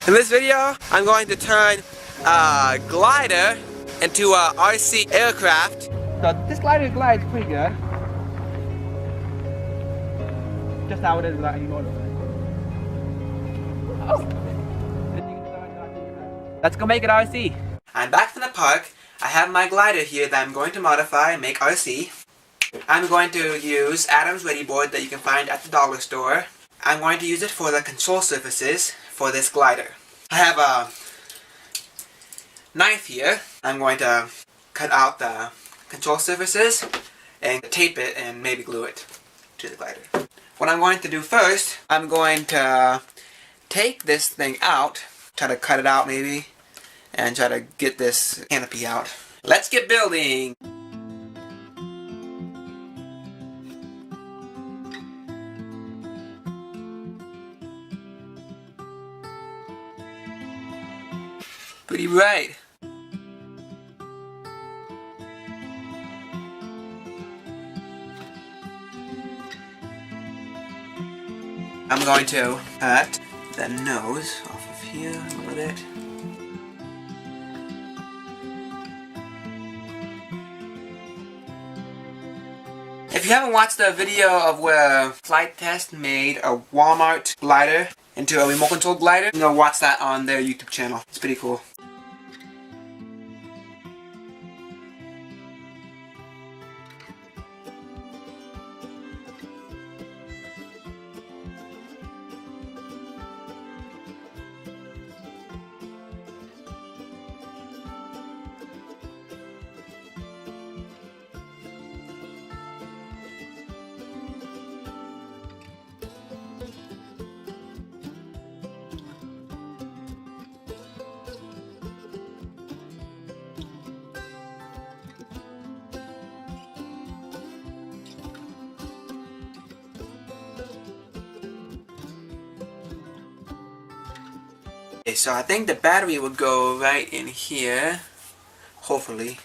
In this video, I'm going to turn a glider into a RC aircraft. So this glider glides pretty good. Just how it is without any motor. Let's go make it RC. I'm back from the park. I have my glider here that I'm going to modify and make RC. I'm going to use Adam's Ready Board that you can find at the dollar store. I'm going to use it for the control surfaces for this glider. I have a knife here. I'm going to cut out the control surfaces and tape it and maybe glue it to the glider. What I'm going to do first, I'm going to take this thing out, try to cut it out maybe, and try to get this canopy out. Let's get building! Pretty bright. I'm going to cut the nose off of here a little bit. If you haven't watched the video of where Flight Test made a Walmart glider into a remote control glider, you know, watch that on their YouTube channel. It's pretty cool. Okay, so I think the battery would go right in here, hopefully.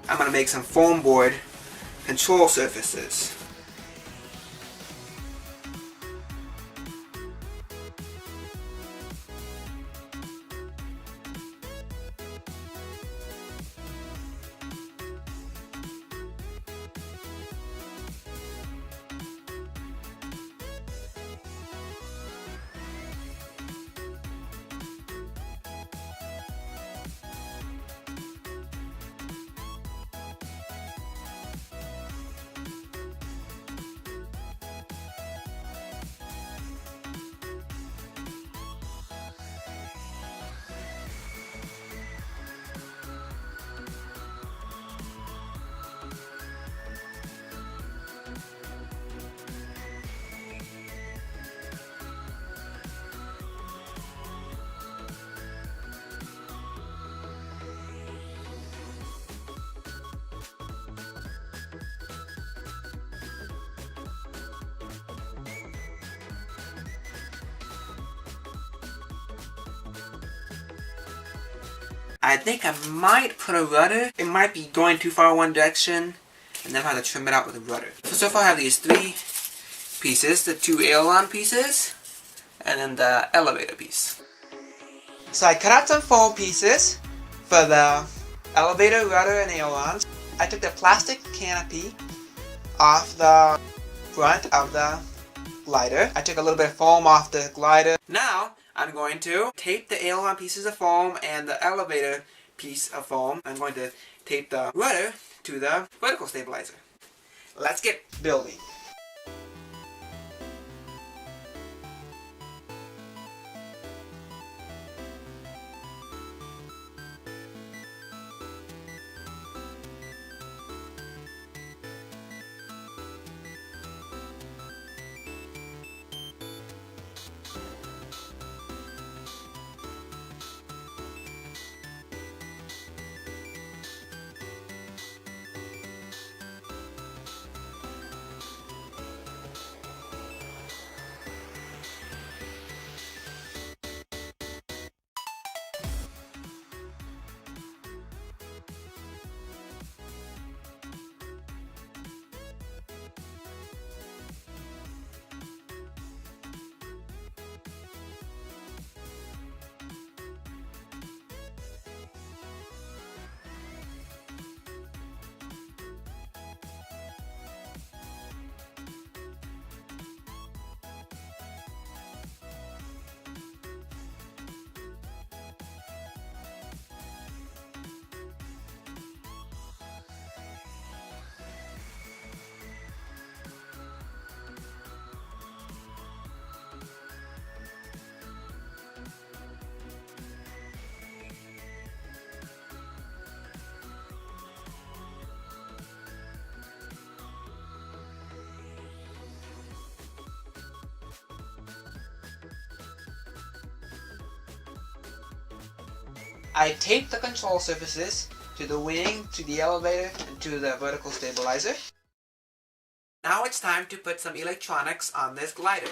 I'm gonna make some foam board control surfaces. I think I might put a rudder. It might be going too far one direction, and then I have to trim it out with a rudder. So far I have these three pieces, the two aileron pieces, and then the elevator piece. So I cut out some foam pieces for the elevator, rudder, and ailerons. I took the plastic canopy off the front of the glider. I took a little bit of foam off the glider. Now, I'm going to tape the aileron pieces of foam and the elevator piece of foam. I'm going to tape the rudder to the vertical stabilizer. Let's get building. I taped the control surfaces to the wing, to the elevator, and to the vertical stabilizer. Now it's time to put some electronics on this glider.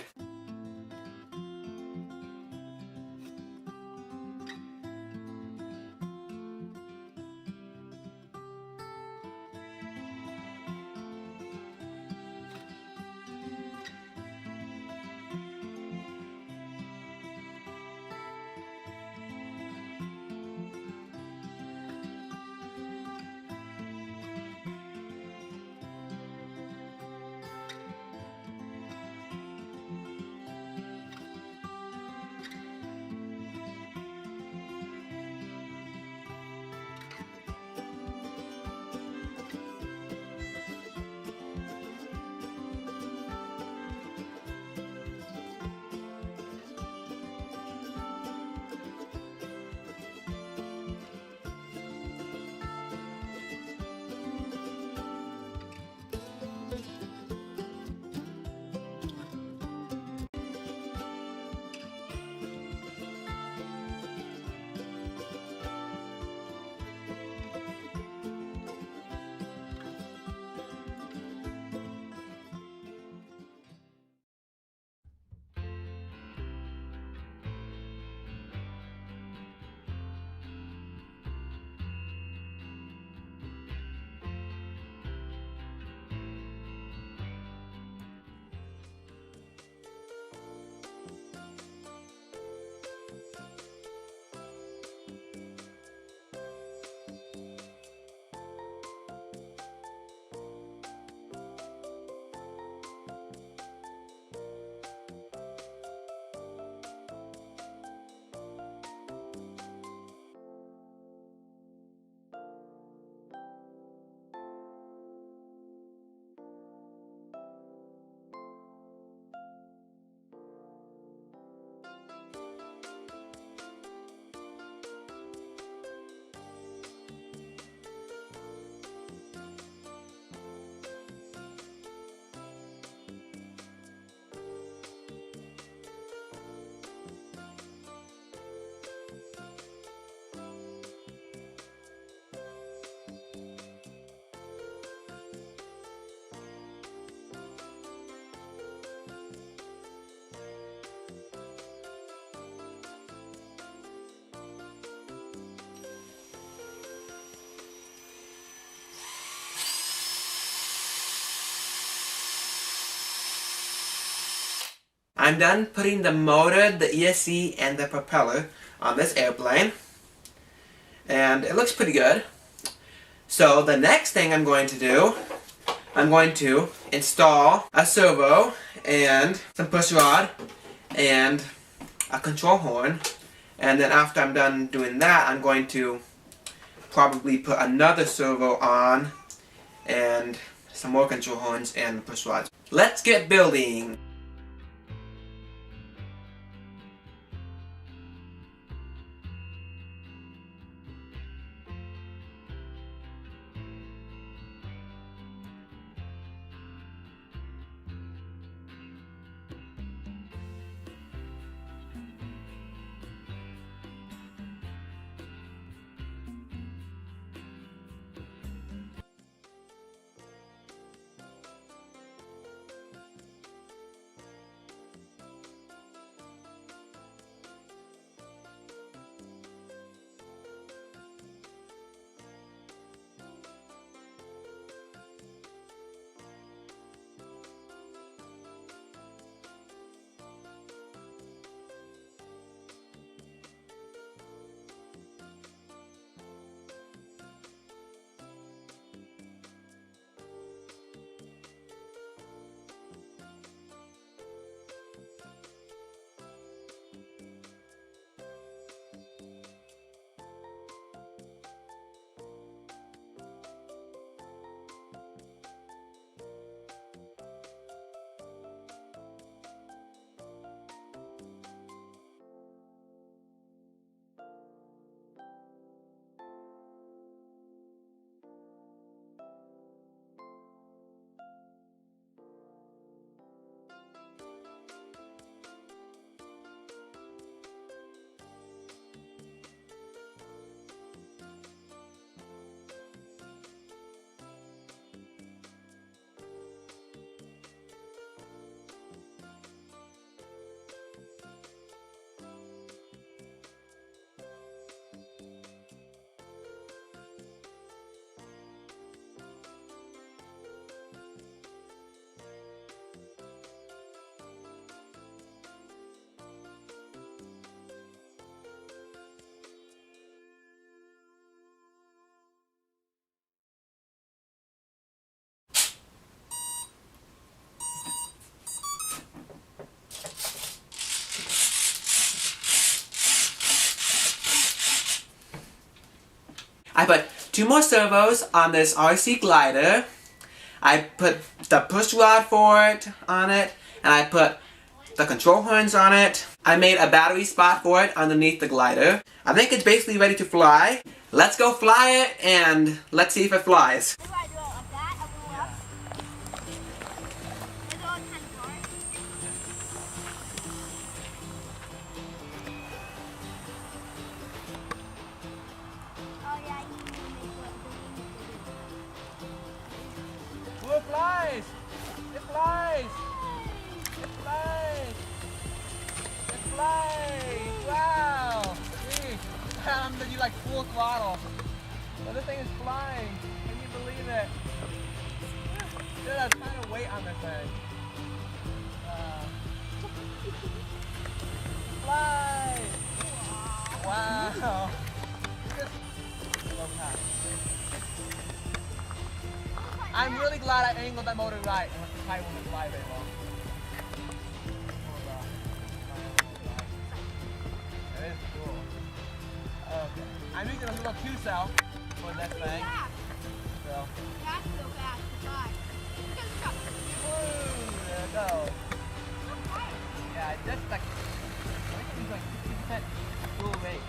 I'm done putting the motor, the ESC, and the propeller on this airplane. And it looks pretty good. So the next thing I'm going to do, I'm going to install a servo and some push rod and a control horn. And then after I'm done doing that, I'm going to probably put another servo on and some more control horns and push rods. Let's get building! I put 2 more servos on this RC glider. I put the push rod for it on it, and I put the control horns on it. I made a battery spot for it underneath the glider. I think it's basically ready to fly. Let's go fly it and let's see if it flies. Oh, it flies! It flies! It flies! It flies! Wow! See? You like full throttle. So this thing is flying. Can you believe it? There's a ton of weight on this thing. Fly! Wow! I'm really glad I angled that motor right and let the kite won't fly very well. That is cool. Okay. I'm using a little 2-cell for this thing. So. Woo, there it goes. Yeah, just like, I think it's like 50% full rate.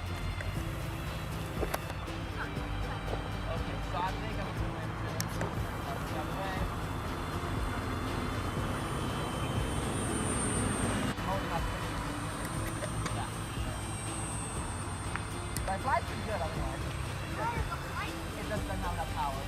Okay, so I think I'm going to my flight's pretty good otherwise. It just doesn't have enough power.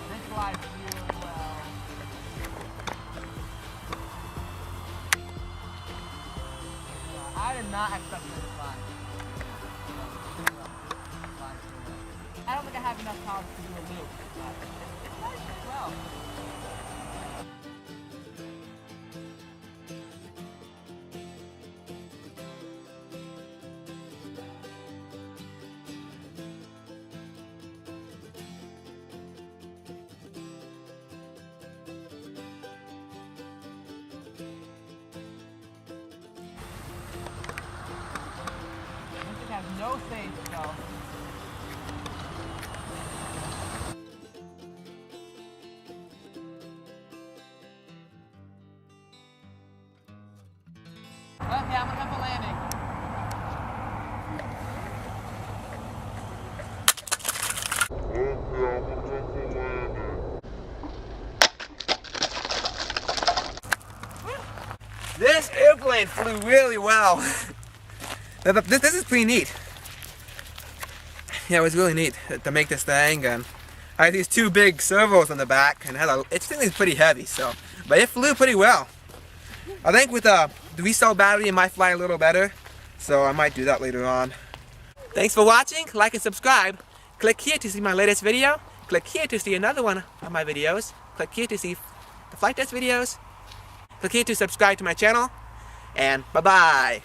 This flies really well. I did not expect this to fly. I don't think I have enough power to do a loop, but it flies pretty well. It has no safe, so. Okay, I'm gonna go for landing. This airplane flew really well. This is pretty neat. Yeah, it was really neat to make this thing, and I had these 2 big servos on the back, and it's pretty heavy, so, but it flew pretty well. I think with the 3-cell battery it might fly a little better, so I might do that later on. Thanks for watching, like and subscribe. Click here to see my latest video. Click here to see another one of my videos. Click here to see the flight test videos. Click here to subscribe to my channel, and bye-bye.